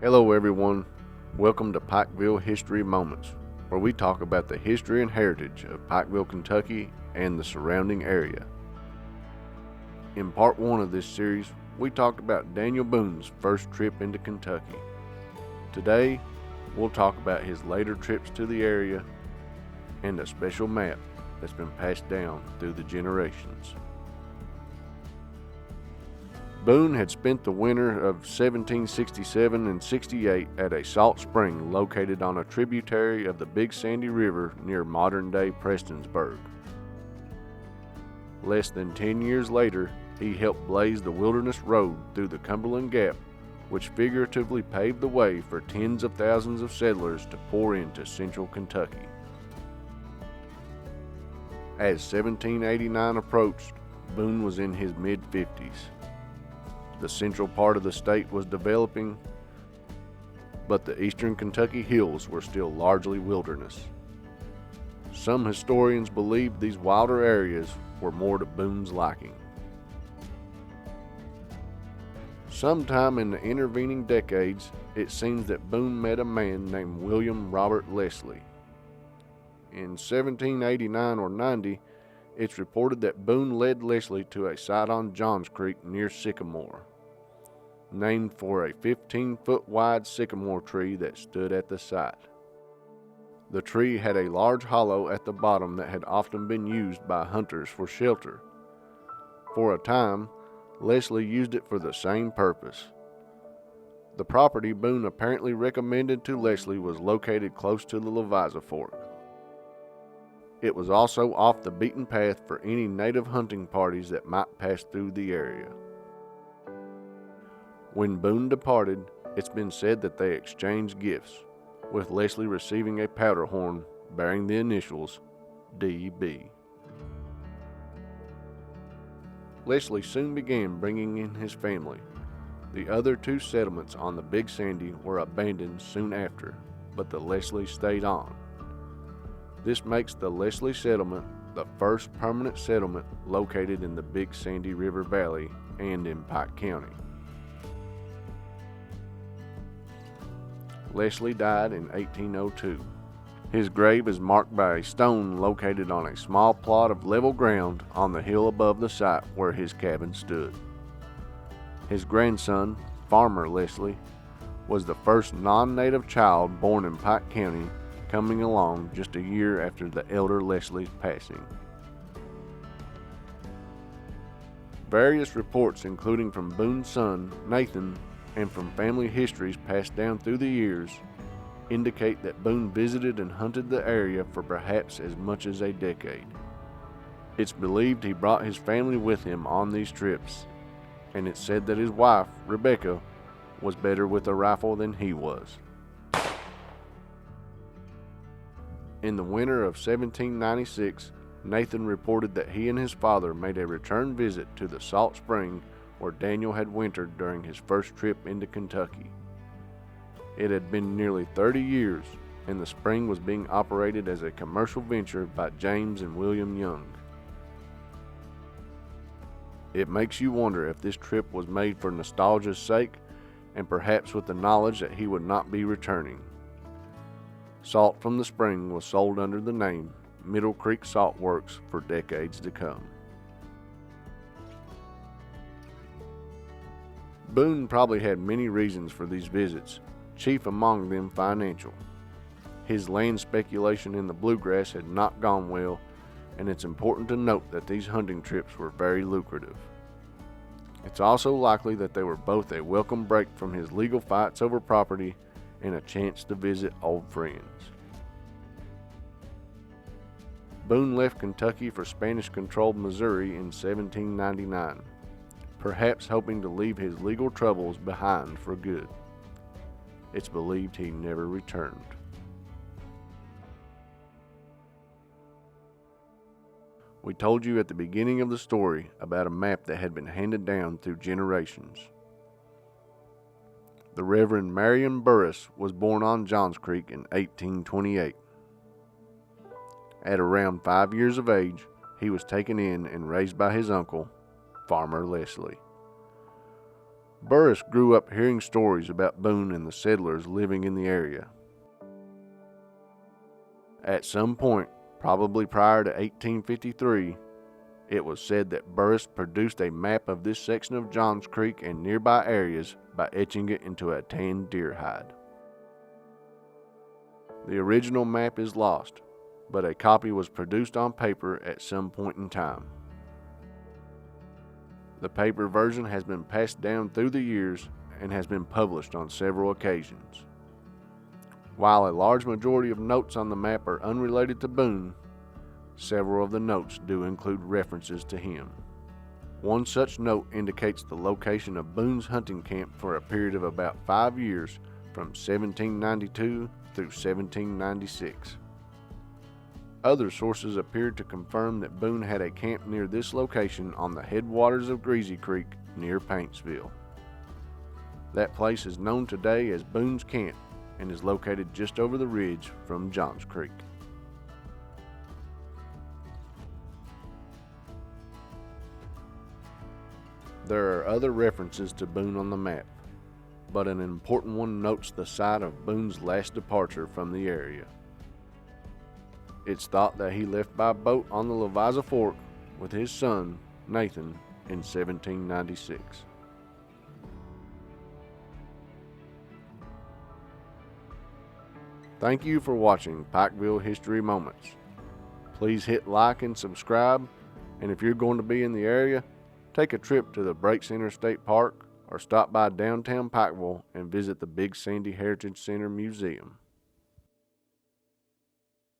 Hello everyone, welcome to Pikeville History Moments, where we talk about the history and heritage of Pikeville, Kentucky and the surrounding area. In part 1 of this series, we talked about Daniel Boone's first trip into Kentucky. Today, we'll talk about his later trips to the area and a special map that's been passed down through the generations. Boone had spent the winter of 1767 and 68 at a salt spring located on a tributary of the Big Sandy River near modern-day Prestonsburg. Less than 10 years later, he helped blaze the Wilderness Road through the Cumberland Gap, which figuratively paved the way for tens of thousands of settlers to pour into central Kentucky. As 1789 approached, Boone was in his mid-50s. The central part of the state was developing, but the eastern Kentucky hills were still largely wilderness. Some historians believe these wilder areas were more to Boone's liking. Sometime in the intervening decades, it seems that Boone met a man named William Robert Leslie. In 1789 or 90, it's reported that Boone led Leslie to a site on Johns Creek near Sycamore, named for a 15-foot wide sycamore tree that stood at the site. The tree had a large hollow at the bottom that had often been used by hunters for shelter. For a time, Leslie used it for the same purpose. The property Boone apparently recommended to Leslie was located close to the Leviza Fork. It was also off the beaten path for any native hunting parties that might pass through the area. When Boone departed, it's been said that they exchanged gifts, with Leslie receiving a powder horn bearing the initials D.B. Leslie soon began bringing in his family. The other two settlements on the Big Sandy were abandoned soon after, but the Leslie stayed on. This makes the Leslie settlement the first permanent settlement located in the Big Sandy River Valley and in Pike County. Leslie died in 1802. His grave is marked by a stone located on a small plot of level ground on the hill above the site where his cabin stood. His grandson, Farmer Leslie, was the first non-native child born in Pike County, coming along just a year after the elder Leslie's passing. Various reports, including from Boone's son, Nathan, and from family histories passed down through the years, indicate that Boone visited and hunted the area for perhaps as much as a decade. It's believed he brought his family with him on these trips, and it's said that his wife, Rebecca, was better with a rifle than he was. In the winter of 1796, Nathan reported that he and his father made a return visit to the salt spring where Daniel had wintered during his first trip into Kentucky. It had been nearly 30 years, and the spring was being operated as a commercial venture by James and William Young. It makes you wonder if this trip was made for nostalgia's sake, and perhaps with the knowledge that he would not be returning. Salt from the spring was sold under the name Middle Creek Salt Works for decades to come. Boone probably had many reasons for these visits, chief among them financial. His land speculation in the bluegrass had not gone well, and it's important to note that these hunting trips were very lucrative. It's also likely that they were both a welcome break from his legal fights over property and a chance to visit old friends. Boone left Kentucky for Spanish-controlled Missouri in 1799. Perhaps hoping to leave his legal troubles behind for good. It's believed he never returned. We told you at the beginning of the story about a map that had been handed down through generations. The Reverend Marion Burris was born on Johns Creek in 1828. At around 5 years of age, he was taken in and raised by his uncle, Farmer Leslie. Burris grew up hearing stories about Boone and the settlers living in the area. At some point, probably prior to 1853, it was said that Burris produced a map of this section of Johns Creek and nearby areas by etching it into a tan deer hide. The original map is lost, but a copy was produced on paper at some point in time. The paper version has been passed down through the years and has been published on several occasions. While a large majority of notes on the map are unrelated to Boone, several of the notes do include references to him. One such note indicates the location of Boone's hunting camp for a period of about 5 years from 1792 through 1796. Other sources appear to confirm that Boone had a camp near this location on the headwaters of Greasy Creek near Paintsville. That place is known today as Boone's Camp and is located just over the ridge from Johns Creek. There are other references to Boone on the map, but an important one notes the site of Boone's last departure from the area. It's thought that he left by boat on the Leviza Fork with his son, Nathan, in 1796. Thank you for watching Pikeville History Moments. Please hit like and subscribe, and if you're going to be in the area, take a trip to the Breaks Interstate Park or stop by downtown Pikeville and visit the Big Sandy Heritage Center Museum.